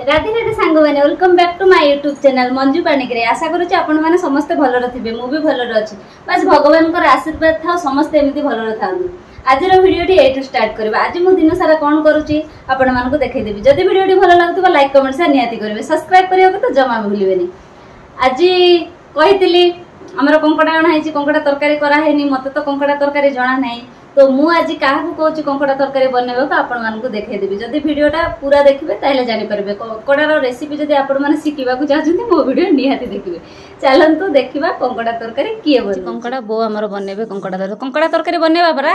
Radhe Radhe song मैंने welcome back to my YouTube channel Manju Panigrahi. आशा करुच्ची आपण मैंने समस्ते भलरे थे मुझे भलरे अच्छी बस भगवान आशीर्वाद था समस्ते एमती भलरे था। आज भिडियोटी एठू स्टार्ट करबा। आज मु दिन सारा कौन करुच्ची आपण मानकु देखैदेबी। जदि भिडियोटी भल लागुतबा लाइक कमेंट शेयर निहाती करिवे, सब्सक्राइब करियो तो जमा भूलिबेनी। आज कहितली हमर कंकड़ा अणा है कंकड़ा तरकारी करा हैनी, मते तो कंकड़ा तरकारी जना नहीं तो मु आज क्या कहूँ कंकड़ा तरकारी बनवा को आपण मानकु देखैदेबी। जदि वीडियोटा पूरा देखिबे ताले जानि परबे कंकड़ार रेसिपी। जदि आपण माने शिखिबा को चाहछन्ती मो वीडियो निहाती देखिबे। चलंतु देखिबा कंकड़ा तरकारी किए बन। कंकड़ा बो हमर बनेबे कंकड़ा तरकारी बनेबा परा।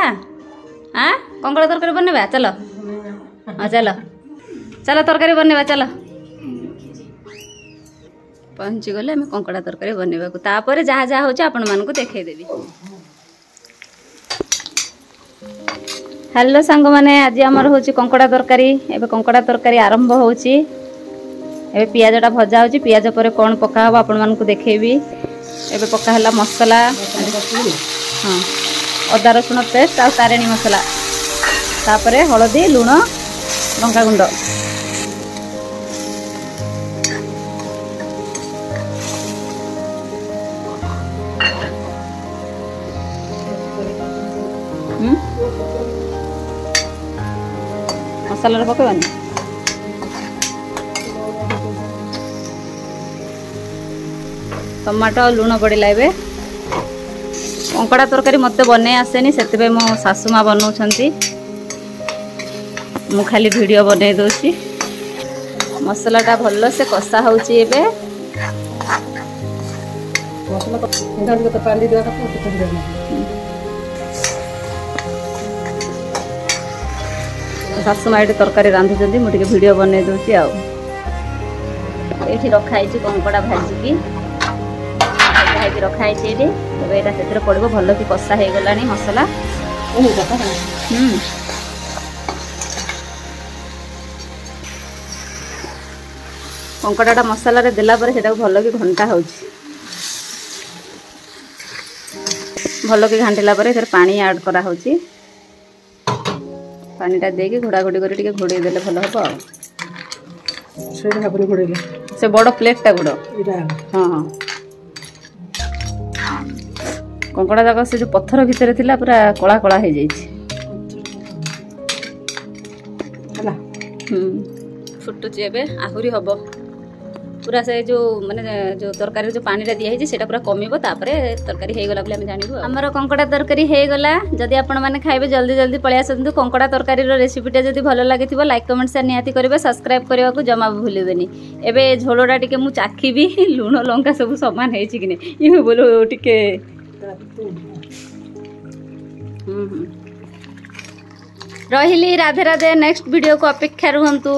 हां कंकड़ा तरकारी बनेबा चलो। हां चलो चलो तरकारी बनेबा चलो। पहुंची गले हम कंकड़ा तरकारी बनेबा को तापर जहा जहा होचे आपण मानकु देखैदेबी। हेलो सांग माने आज आमर होची कंकड़ा तरकारी। एबे कंकड़ा तरकारी आरंभ होची। एबे पियाजटा भजा होची। पियाज पर कोन पका हो आपण मानकु देखैबी। एबे पका हला मसाला हां अदा रसुण पेस्ट आ तारेणी मसाला तापरे हळदी लूण लंका गुंड मसाला पकवानी टमाटो लुण पड़ला। ए कंकड़ा तरकारी मत बन आसेनी से मो सासुमा बनाऊँगी। मु खाली वीडियो बन दूसरी। मसलाटा भल से कषा होची। एबे सासुमा ये तरकारी रांधुंट मुझे वीडियो बन दूसरी। ये रखाई कंकड़ा भाजिकी रखाई ये पड़ो भल कि कषा हो गला मसला। कंकड़ा मसला देला भल कि घंटा हो भल कि घाटिला पानी ऐड करा होची। पानीटा देके घोड़ा घोड़ी कर घोड़े देले भल हम से बड़ प्लेटा गुड़। हाँ हाँ कंकड़ा जाक से जो पत्थर भितर थिला पूरा कला कला हो जाइए। फुटुची एबे आहुरी हबो पूरा से जो माने जो तरकारी जो पानी दिया है सेटा पूरा कमिबो तापरे तरकारी हे गला बले हम जानिबो। हमर कंकड़ा तरकारी हे गला। जदि आपण माने खाइबे जल्दी जल्दी पळि आसंतु। कंकड़ा तरकारी रो रेसिपीटा जदि भलो लागिथिबो लाइक कमेंट शेयर निहाती करिवे, सब्सक्राइब करबा को जमा भूलिबेनी। एबे झोलोडा टिके मु चाखीबी लूण लंका सब समान हे छि कि नै ई बोलो टिके। रहिली राधे राधे। नेक्स्ट वीडियो को अपेक्षा रुहंतु।